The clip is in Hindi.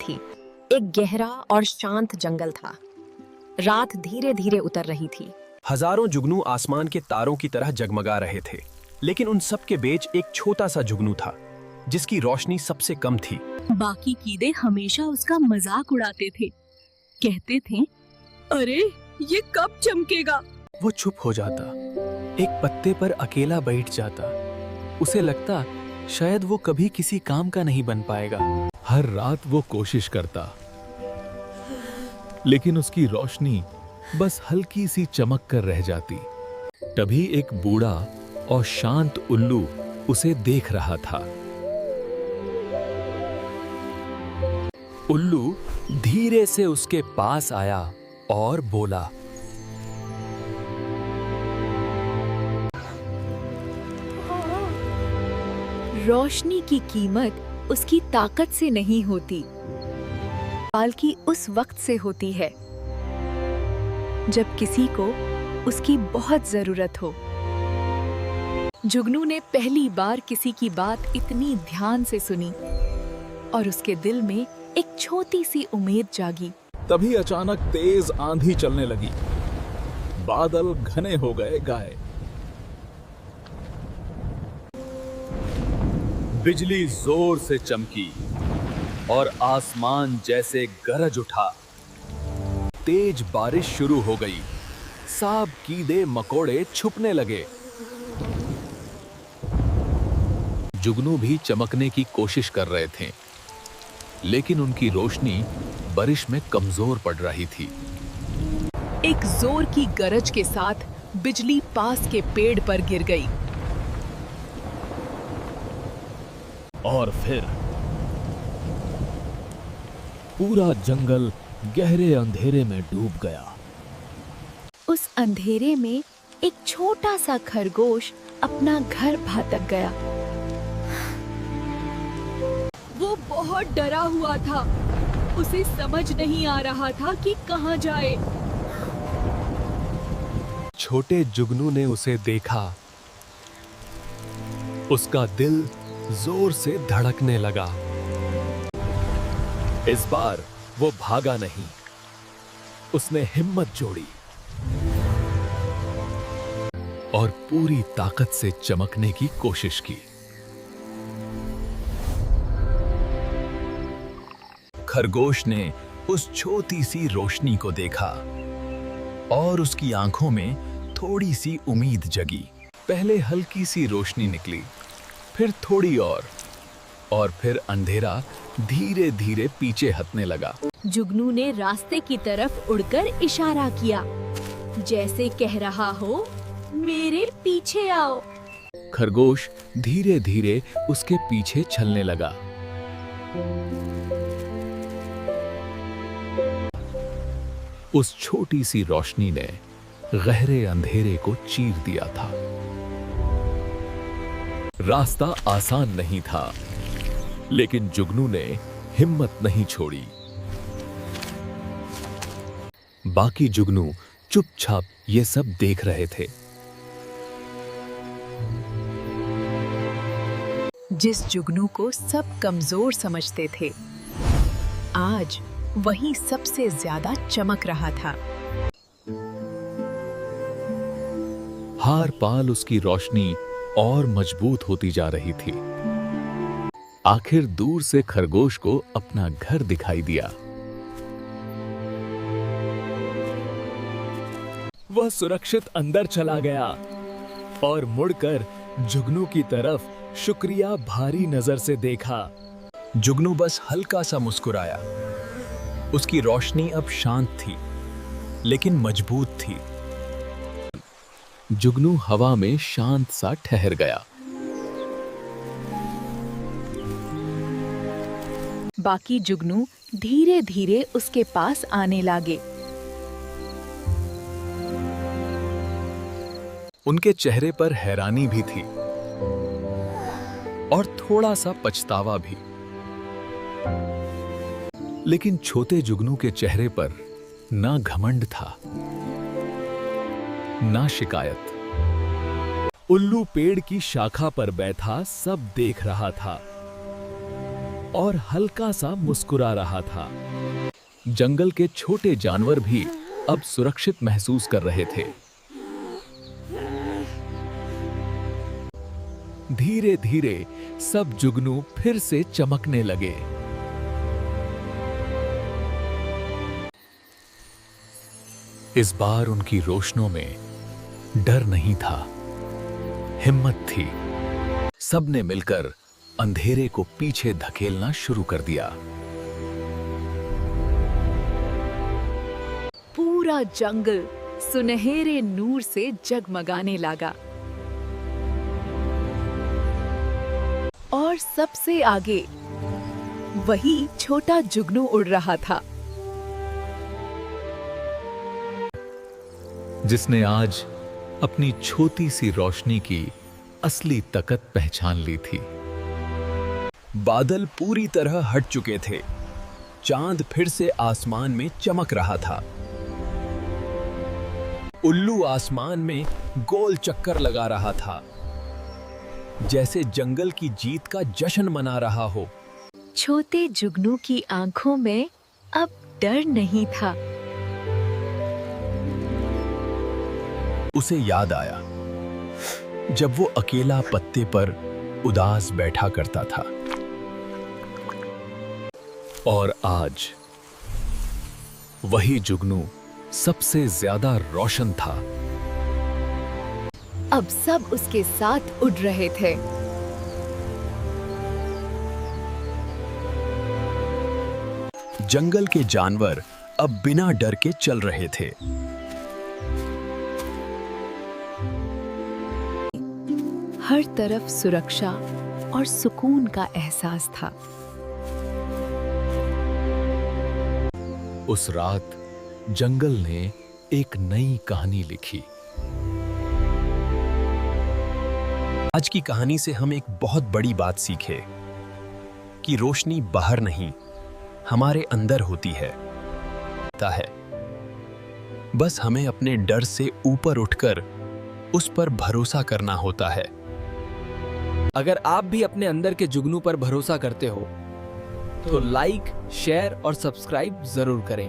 थी। एक गहरा और शांत जंगल था। रात धीरे धीरे उतर रही थी। हजारों जुगनू आसमान के तारों की तरह जगमगा रहे थे, लेकिन उन सब के बीच एक छोटा सा जुगनू था जिसकी रोशनी सबसे कम थी। बाकी कीड़े हमेशा उसका मजाक उड़ाते थे। कहते थे, अरे ये कब चमकेगा। वो चुप हो जाता, एक पत्ते पर अकेला बैठ जाता। उसे लगता शायद वो कभी किसी काम का नहीं बन पाएगा। हर रात वो कोशिश करता, लेकिन उसकी रोशनी बस हल्की सी चमक कर रह जाती। तभी एक बूढ़ा और शांत उल्लू उसे देख रहा था। उल्लू धीरे से उसके पास आया और बोला, रोशनी की कीमत उसकी ताकत से नहीं होती, बल्कि उस वक्त से होती है जब किसी को उसकी बहुत जरूरत हो। जुगनू ने पहली बार किसी की बात इतनी ध्यान से सुनी और उसके दिल में एक छोटी सी उम्मीद जागी। तभी अचानक तेज आंधी चलने लगी। बादल घने हो गए गाये। बिजली जोर से चमकी और आसमान जैसे गरज उठा। तेज बारिश शुरू हो गई। सांप कीड़े मकोड़े छुपने लगे। जुगनू भी चमकने की कोशिश कर रहे थे, लेकिन उनकी रोशनी बारिश में कमजोर पड़ रही थी। एक जोर की गरज के साथ बिजली पास के पेड़ पर गिर गई। और फिर पूरा जंगल गहरे अंधेरे में डूब गया। उस अंधेरे में एक छोटा सा खरगोश अपना घर भाटक गया। वो बहुत डरा हुआ था। उसे समझ नहीं आ रहा था कि कहां जाए। छोटे जुगनू ने उसे देखा। उसका दिल जोर से धड़कने लगा। इस बार वो भागा नहीं। उसने हिम्मत जोड़ी और पूरी ताकत से चमकने की कोशिश की। खरगोश ने उस छोटी सी रोशनी को देखा और उसकी आंखों में थोड़ी सी उम्मीद जगी। पहले हल्की सी रोशनी निकली, फिर थोड़ी और फिर अंधेरा धीरे धीरे पीछे हटने लगा। जुगनू ने रास्ते की तरफ उड़कर इशारा किया, जैसे कह रहा हो, मेरे पीछे आओ। खरगोश धीरे धीरे उसके पीछे चलने लगा। उस छोटी सी रोशनी ने गहरे अंधेरे को चीर दिया था। रास्ता आसान नहीं था, लेकिन जुगनू ने हिम्मत नहीं छोड़ी। बाकी जुगनू चुपचाप ये सब देख रहे थे। जिस जुगनू को सब कमजोर समझते थे, आज वही सबसे ज्यादा चमक रहा था। हार पाल उसकी रोशनी और मजबूत होती जा रही थी। आखिर दूर से खरगोश को अपना घर दिखाई दिया। वह सुरक्षित अंदर चला गया और मुड़कर जुगनू की तरफ शुक्रिया भारी नजर से देखा। जुगनू बस हल्का सा मुस्कुराया। उसकी रोशनी अब शांत थी, लेकिन मजबूत थी। जुगनू हवा में शांत सा ठहर गया। बाकी जुगनू धीरे धीरे उसके पास आने लगे। उनके चेहरे पर हैरानी भी थी और थोड़ा सा पछतावा भी। लेकिन छोटे जुगनू के चेहरे पर ना घमंड था, ना शिकायत। उल्लू पेड़ की शाखा पर बैठा सब देख रहा था। और हल्का सा मुस्कुरा रहा था। जंगल के छोटे जानवर भी अब सुरक्षित महसूस कर रहे थे। धीरे धीरे सब जुगनू फिर से चमकने लगे। इस बार उनकी रोशनों में डर नहीं था, हिम्मत थी। सबने मिलकर अंधेरे को पीछे धकेलना शुरू कर दिया। पूरा जंगल सुनहरे नूर से जगमगाने लगा और सबसे आगे वही छोटा जुगनू उड़ रहा था, जिसने आज अपनी छोटी सी रोशनी की असली ताकत पहचान ली थी। बादल पूरी तरह हट चुके थे। चांद फिर से आसमान में चमक रहा था। उल्लू आसमान में गोल चक्कर लगा रहा था, जैसे जंगल की जीत का जश्न मना रहा हो। छोटे जुगनू की आंखों में अब डर नहीं था। उसे याद आया जब वो अकेला पत्ते पर उदास बैठा करता था। और आज वही जुगनू सबसे ज्यादा रोशन था। अब सब उसके साथ उड़ रहे थे। जंगल के जानवर अब बिना डर के चल रहे थे। हर तरफ सुरक्षा और सुकून का एहसास था। उस रात जंगल ने एक नई कहानी लिखी। आज की कहानी से हम एक बहुत बड़ी बात सीखे कि रोशनी बाहर नहीं, हमारे अंदर होती है। बस हमें अपने डर से ऊपर उठकर उस पर भरोसा करना होता है। अगर आप भी अपने अंदर के जुगनू पर भरोसा करते हो तो लाइक, शेयर और सब्सक्राइब जरूर करें।